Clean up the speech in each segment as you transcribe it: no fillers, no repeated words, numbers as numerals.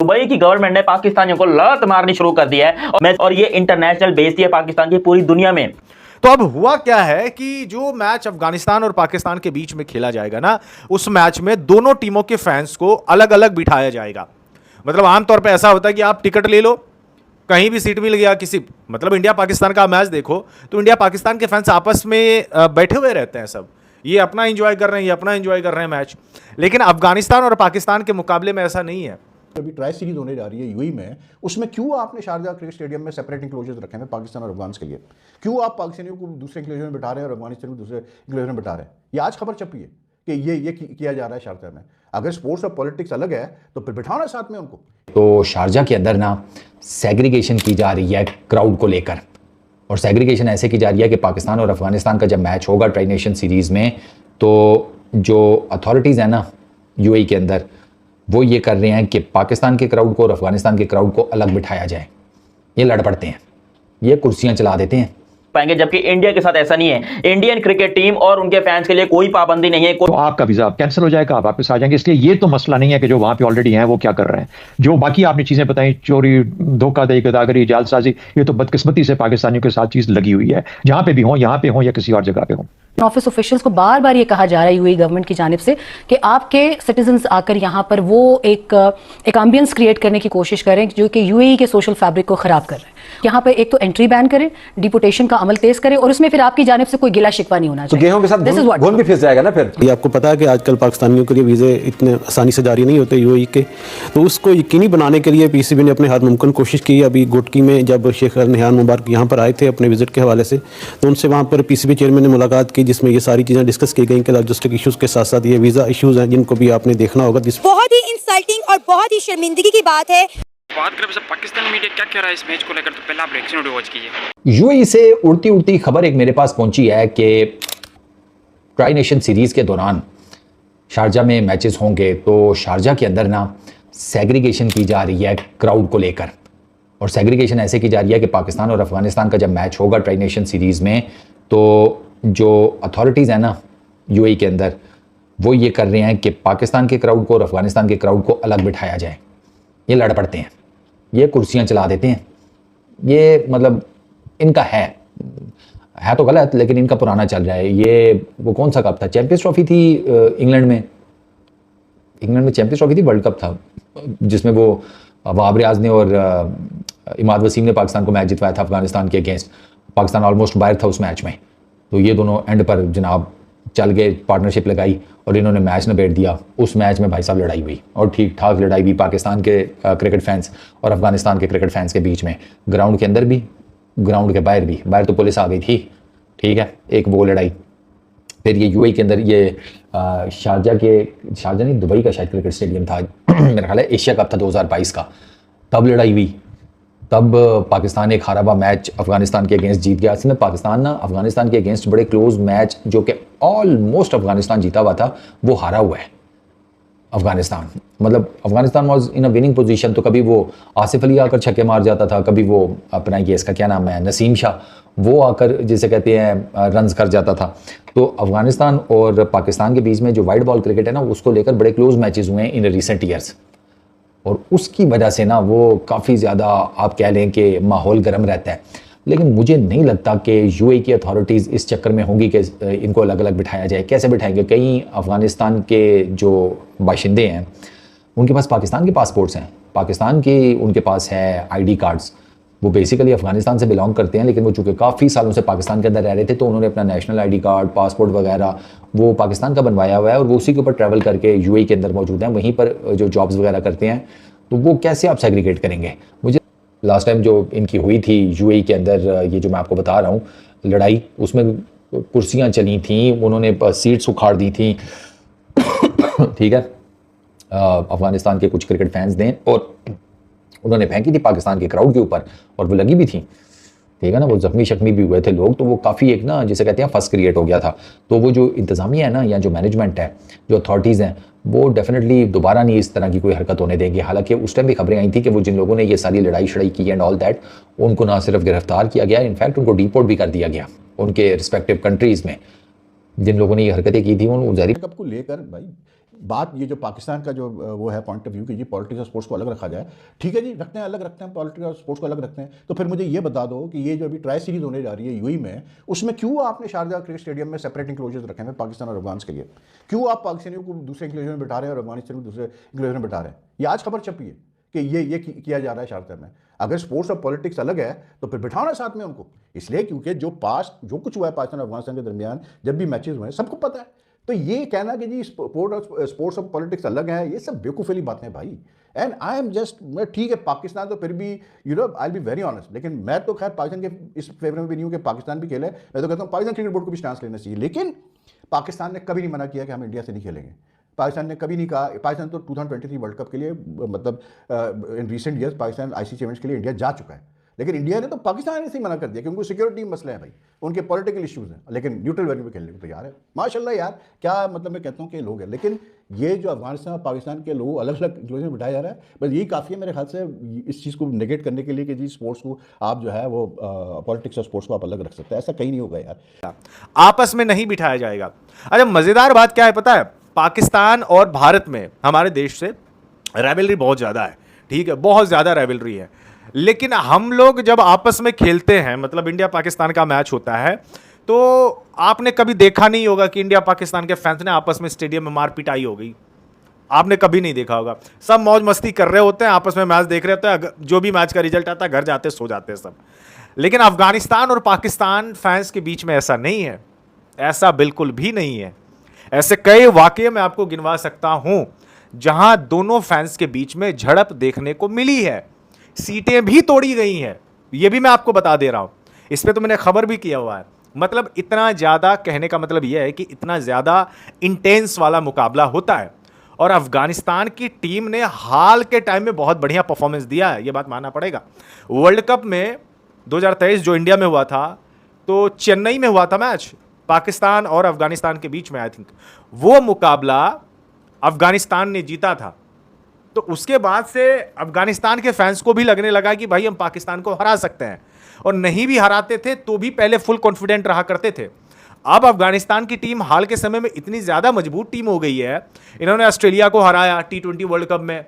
Dubai की government ने पाकिस्तानियों को लात मारनी शुरू कर दिया है और ये इंटरनेशनल बेइज्जती है पाकिस्तान की पूरी दुनिया में। तो अब हुआ क्या है कि जो मैच अफगानिस्तान और पाकिस्तान के बीच में खेला जाएगा ना, उस मैच में दोनों टीमों के फैंस को अलग अलग बिठाया जाएगा। मतलब आमतौर पे ऐसा होता है कि आप टिकट ले लो, कहीं भी सीट मिल गया किसी, मतलब इंडिया पाकिस्तान का मैच देखो तो इंडिया पाकिस्तान के फैंस आपस में बैठे हुए रहते हैं, सब ये अपना एंजॉय कर रहे हैं, ये अपना एंजॉय कर रहे हैं मैच। लेकिन अफगानिस्तान और पाकिस्तान के मुकाबले में ऐसा नहीं है। अभी ट्राई सीरीज होने जा रही है यूएई में, उसमें क्यों आपने शारजाह क्रिकेट स्टेडियम में सेपरेट इंक्लोजर्स रखे हैं पाकिस्तान और अफगान के लिए? क्यों आप पाकिस्तानियों को दूसरे इंक्लोजर में बिठा रहे हैं और अफगानिस्तान को दूसरे इंक्लोजर में बिठा रहे हैं? ये आज खबर छपी है कि ये किया जा रहा है शारजाह में। अगर स्पोर्ट्स और पॉलिटिक्स अलग है तो फिर बिठाना साथ में उनको। तो शारजाह के अंदर ना सेग्रीगेशन की जा रही है क्राउड को लेकर, और सेग्रीगेशन ऐसे की जा रही है कि पाकिस्तान और अफगानिस्तान का जब मैच होगा ट्राई नेशन सीरीज़ में, तो जो अथॉरिटीज़ हैं ना यूएई के अंदर, वो ये कर रहे हैं कि पाकिस्तान के क्राउड को और अफगानिस्तान के क्राउड को अलग बिठाया जाए। ये लड़ पड़ते हैं, ये कुर्सियां चला देते हैं पाएंगे, जबकि इंडिया के साथ ऐसा नहीं है। इंडियन क्रिकेट टीम और उनके फैंस के लिए कोई पाबंदी नहीं है। तो आपका वीजा कैंसिल हो जाएगा, आप वापस आ जाएंगे। इसलिए ये तो मसला नहीं है कि जो वहां पे ऑलरेडी हैं वो क्या कर रहे हैं। जो बाकी आपने चीजें बताई, चोरी, धोखाधड़ी, गदागरी, जालसाजी, ये तो बदकिस्मती से पाकिस्तानियों के साथ चीज लगी हुई है, जहां पे भी हो, यहाँ पे हो या किसी और जगह पे हो। ऑफिस ऑफिशियल्स को बार बार ये कहा जा रहा है यूएई गवर्नमेंट की जानिब से कि आपके सिटीजन्स आकर यहाँ पर वो एक एम्बियंस क्रिएट करने की कोशिश करें जो कि यूएई के सोशल फैब्रिक को खराब कर रहे हैं। यहाँ पे एक तो एंट्री बैन करें, डिपोटेशन का अमल तेज करें, और उसमें फिर आपकी जानिब से कोई गिला शिकवा नहीं होना चाहिए। तो गेहूं के साथ घुन भी फिस जाएगा ना फिर। ये आपको पता है कि आजकल पाकिस्तानियों के लिए वीज़े इतने आसानी से जारी नहीं होते यूएई के, तो उसको यकीनी बनाने के लिए पीसीबी ने अपने हर मुमकिन कोशिश की। अभी गुटकी में जब शेख नहयान मुबारक यहाँ पर आए थे अपने विजिट के हवाले से, तो उनसे वहाँ पर पीसीबी चेयरमैन ने मुलाकात की, जिसमें ये सारी चीज़ें डिस्कस की गई कि लॉजिस्टिक इशूज़ के साथ साथ ये वीज़ा इशूज़ हैं जिनको भी आपने देखना होगा। बहुत ही इंसल्टिंग और बहुत ही शर्मिंदगी की बात है। बात करें पाकिस्तानी मीडिया क्या कह रहा है इस मैच को लेकर, तो पहले आप रिएक्शन वॉच कीजिए। यूएई से उड़ती उड़ती खबर एक मेरे पास पहुंची है कि ट्राई नेशन सीरीज के दौरान शारजाह में मैचेस होंगे, तो शारजाह के अंदर ना सेग्रीगेशन की जा रही है क्राउड को लेकर, और सेग्रीगेशन ऐसे की जा रही है कि पाकिस्तान और अफगानिस्तान का जब मैच होगा ट्राई नेशन सीरीज में, तो जो अथॉरिटीज़ हैं ना यूएई के अंदर, वो ये कर रहे हैं कि पाकिस्तान के क्राउड को और अफगानिस्तान के क्राउड को अलग बिठाया जाए। ये लड़ पड़ते हैं, ये कुर्सियां चला देते हैं। ये मतलब इनका है तो गलत, लेकिन इनका पुराना चल रहा है। ये वो कौन सा कप था, चैंपियंस ट्रॉफी थी इंग्लैंड में चैंपियंस ट्रॉफी थी, वर्ल्ड कप था, जिसमें वो वहाब रियाज ने और इमाद वसीम ने पाकिस्तान को मैच जितवाया था अफगानिस्तान के अगेंस्ट। पाकिस्तान ऑलमोस्ट बाहर था उस मैच में, तो ये दोनों एंड पर जनाब चल गए, पार्टनरशिप लगाई और इन्होंने मैच निबेड़ दिया। उस मैच में भाई साहब लड़ाई हुई, और ठीक ठाक लड़ाई हुई पाकिस्तान के क्रिकेट फैंस और अफगानिस्तान के क्रिकेट फैंस के बीच में, ग्राउंड के अंदर भी, ग्राउंड के बाहर भी। बाहर तो पुलिस आ गई थी, ठीक है, एक वो लड़ाई। फिर ये यूएई के अंदर ये शारजाह नहीं, दुबई का शायद क्रिकेट स्टेडियम था मेरा ख्याल है, एशिया कप था 2022 का, तब लड़ाई हुई। तब पाकिस्तान एक हारा हुआ मैच अफगानिस्तान के अगेंस्ट जीत गया। इसमें पाकिस्तान ना अफगानिस्तान के अगेंस्ट बड़े क्लोज मैच, जो कि ऑलमोस्ट अफगानिस्तान जीता हुआ था, वो हारा हुआ है अफगानिस्तान। मतलब Afghanistan was in a winning position, तो कभी वो आसिफ अली आकर छक्के मार जाता था, कभी वो अपना ये इसका क्या नाम है, नसीम शाह, वो आकर जिसे कहते हैं रन्स कर जाता था। तो अफगानिस्तान और पाकिस्तान के बीच में जो वाइड बॉल क्रिकेट है ना, उसको लेकर बड़े क्लोज मैचेस हुए हैं इन रिसेंट ईयर्स, और उसकी वजह से ना वो काफ़ी ज़्यादा आप कह लें कि माहौल गर्म रहता है। लेकिन मुझे नहीं लगता कि यूएई की अथॉरिटीज़ इस चक्कर में होंगी कि इनको अलग अलग बिठाया जाए। कैसे बिठाएंगे? कई अफ़गानिस्तान के जो बाशिंदे हैं उनके पास पाकिस्तान के पासपोर्ट्स हैं, पाकिस्तान की उनके पास है आईडी कार्ड्स, वो बेसिकली अफ़गानिस्तान से बिलोंग करते हैं, लेकिन वो चूँकि काफ़ी सालों से पाकिस्तान के अंदर रह रहे थे, तो उन्होंने अपना नेशनल आईडी कार्ड, पासपोर्ट वगैरह वो पाकिस्तान का बनवाया हुआ है, और वो उसी के ऊपर ट्रैवल करके यूएई के अंदर मौजूद हैं, वहीं पर जो जॉब्स वगैरह करते हैं। तो वो कैसे आप सेग्रीगेट करेंगे? मुझे लास्ट टाइम जो इनकी हुई थी यूएई के अंदर, ये जो मैं आपको बता रहा हूँ लड़ाई, उसमें कुर्सियाँ चली थी, उन्होंने सीट्स उखाड़ दी थी ठीक है, अफगानिस्तान के कुछ क्रिकेट फैंस ने, और उन्होंने फेंकी थी पाकिस्तान के क्राउड के ऊपर, और वो लगी भी थी, ठीक है ना, वो जख्मी शख्मी भी हुए थे लोग। तो वो काफ़ी एक ना जिसे कहते हैं फस क्रिएट हो गया था। तो वो जो इंतज़ामिया है ना, या जो मैनेजमेंट है, जो अथॉरिटीज़ हैं, वो डेफिनेटली दोबारा नहीं इस तरह की कोई हरकत होने देंगे। हालांकि उस टाइम भी खबरें आई थी कि वो जिन लोगों ने ये सारी लड़ाई शड़ाई की एंड ऑल दैट, उनको ना सिर्फ गिरफ्तार किया गया, इनफैक्ट उनको डिपोर्ट भी कर दिया गया उनके रिस्पेक्टिव कंट्रीज़ में। जिन लोगों ने ये हरकतें की थी उन कप को लेकर भाई बात ये जो पाकिस्तान का जो वो है पॉइंट ऑफ व्यू कि जी पॉलिटिक्स और स्पोर्ट्स को अलग रखा जाए, ठीक है जी, रखते हैं, अलग रखते हैं, पॉलिटिक्स और स्पोर्ट्स को अलग रखते हैं। तो फिर मुझे ये बता दो कि ये जो अभी ट्राई सीरीज होने जा रही है यूएई में, उसमें क्यों आपने शारजाह क्रिकेट स्टेडियम में सेपरेट इंक्लोजर्स रखे हैं पाकिस्तान और अफगान के लिए? क्यों आप पाकिस्तानियों को दूसरे इंक्लोजर में बिठा रहे हैं और अफगानिस्तान को दूसरे इंक्लोजर में बिठा रहे हैं? ये आज खबर छपी है कि ये किया जा रहा है शारजाह में। अगर स्पोर्ट्स और पॉलिटिक्स अलग है तो फिर बिठाना साथ में उनको, इसलिए क्योंकि जो पास्ट जो कुछ हुआ है पाकिस्तान और अफगानिस्तान के दरमियान जब भी मैचेस हुए हैं सबको पता है। तो ये कहना कि जी स्पोर्ट्स और पॉलिटिक्स अलग है, ये सब बेवकूफ़ी बातें हैं भाई। एंड आई एम जस्ट, मैं ठीक है पाकिस्तान तो फिर भी आई बी वेरी ऑनेस्ट, लेकिन मैं तो खैर पाकिस्तान के इस फेवर में भी नहीं हूँ कि पाकिस्तान भी खेले। मैं तो कहता हूँ पाकिस्तान क्रिकेट बोर्ड को भी स्टांस लेना चाहिए, लेकिन पाकिस्तान ने कभी नहीं मना किया कि हम इंडिया से नहीं खेलेंगे। पाकिस्तान ने कभी नहीं कहा, पाकिस्तान तो 2023 वर्ल्ड कप के लिए मतलब in recent years Pakistan ICC events के लिए इंडिया जा चुका है, लेकिन इंडिया ने तो पाकिस्तान से ही मना कर दिया क्योंकि सिक्योरिटी मसले हैं भाई, उनके पॉलिटिकल इश्यूज हैं, लेकिन न्यूट्रल वेन्यू पे खेलने को तैयार है। माशाल्लाह यार, क्या मतलब मैं कहता हूँ कि लोग हैं, लेकिन ये जो अफगानिस्तान और पाकिस्तान के लोग अलग अलग इंक्लूजन में बिठाया जा रहा है, बस यही काफ़ी है मेरे ख्याल से इस चीज़ को नेगेट करने के लिए कि जी स्पोर्ट्स को आप जो है वो पॉलिटिक्स और स्पोर्ट्स को आप अलग रख सकते हैं। ऐसा कहीं नहीं होगा यार, आपस में नहीं बिठाया जाएगा। अच्छा, मज़ेदार बात क्या है पता है? पाकिस्तान और भारत में हमारे देश से राइवलरी बहुत ज़्यादा है, ठीक है, बहुत ज़्यादा राइवलरी है, लेकिन हम लोग जब आपस में खेलते हैं, मतलब इंडिया पाकिस्तान का मैच होता है, तो आपने कभी देखा नहीं होगा कि इंडिया पाकिस्तान के फैंस ने आपस में स्टेडियम में मार पिटाई हो गई। आपने कभी नहीं देखा होगा। सब मौज मस्ती कर रहे होते हैं, आपस में मैच देख रहे होते हैं, जो भी मैच का रिजल्ट आता है घर जाते सो जाते हैं सब। लेकिन अफगानिस्तान और पाकिस्तान फैंस के बीच में ऐसा नहीं है, ऐसा बिल्कुल भी नहीं है। ऐसे कई वाकये मैं आपको गिनवा सकता हूं जहां दोनों फैंस के बीच में झड़प देखने को मिली है, सीटें भी तोड़ी गई हैं, यह भी मैं आपको बता दे रहा हूं। इस पे तो मैंने खबर भी किया हुआ है। मतलब इतना ज्यादा, कहने का मतलब यह है कि इतना ज्यादा इंटेंस वाला मुकाबला होता है। और अफगानिस्तान की टीम ने हाल के टाइम में बहुत बढ़िया परफॉर्मेंस दिया है, यह बात मानना पड़ेगा। वर्ल्ड कप में 2023 जो इंडिया में हुआ था, तो चेन्नई में हुआ था मैच पाकिस्तान और अफगानिस्तान के बीच में, आई थिंक वो मुकाबला अफगानिस्तान ने जीता था। तो उसके बाद से अफगानिस्तान के फैंस को भी लगने लगा कि भाई हम पाकिस्तान को हरा सकते हैं, और नहीं भी हराते थे तो भी पहले फुल कॉन्फिडेंट रहा करते थे। अब अफगानिस्तान की टीम हाल के समय में इतनी ज्यादा मजबूत टीम हो गई है, इन्होंने ऑस्ट्रेलिया को हराया T20 वर्ल्ड कप में,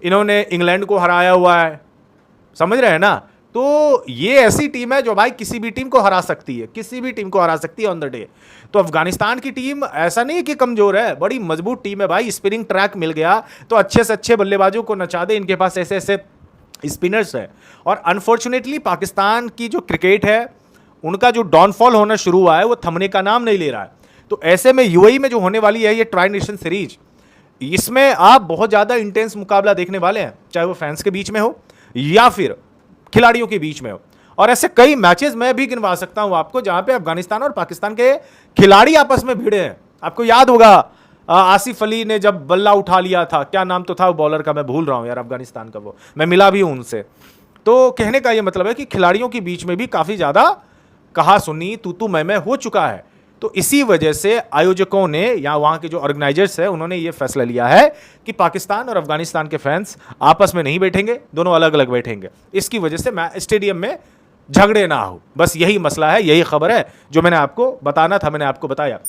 इन्होंने इंग्लैंड को हराया हुआ है, समझ रहे हैं ना। तो ये ऐसी टीम है जो भाई किसी भी टीम को हरा सकती है, किसी भी टीम को हरा सकती है ऑन द डे। तो अफगानिस्तान की टीम ऐसा नहीं है कि कमजोर है, बड़ी मजबूत टीम है भाई। स्पिनिंग ट्रैक मिल गया तो अच्छे से अच्छे बल्लेबाजों को नचा दे, इनके पास ऐसे ऐसे स्पिनर्स है। और अनफॉर्चुनेटली पाकिस्तान की जो क्रिकेट है, उनका जो डाउनफॉल होना शुरू हुआ है वो थमने का नाम नहीं ले रहा है। तो ऐसे में यूएई में जो होने वाली है ये ट्राई नेशन सीरीज, इसमें आप बहुत ज्यादा इंटेंस मुकाबला देखने वाले हैं, चाहे वो फैंस के बीच में हो या फिर खिलाड़ियों के बीच में हो। और ऐसे कई मैचेस मैं भी गिनवा सकता हूं आपको जहां पे अफगानिस्तान और पाकिस्तान के खिलाड़ी आपस में भिड़े हैं। आपको याद होगा आसिफ अली ने जब बल्ला उठा लिया था, क्या नाम तो था वो बॉलर का, मैं भूल रहा हूं यार अफगानिस्तान का, वो मैं मिला भी हूं उनसे। तो कहने का ये मतलब है कि खिलाड़ियों के बीच में भी काफी ज्यादा कहा सुनी, तू मैं हो चुका है। तो इसी वजह से आयोजकों ने या वहां के जो ऑर्गेनाइजर्स है उन्होंने ये फैसला लिया है कि पाकिस्तान और अफगानिस्तान के फैंस आपस में नहीं बैठेंगे, दोनों अलग अलग बैठेंगे। इसकी वजह से स्टेडियम में झगड़े ना हो, बस यही मसला है, यही खबर है जो मैंने आपको बताना था, मैंने आपको बताया।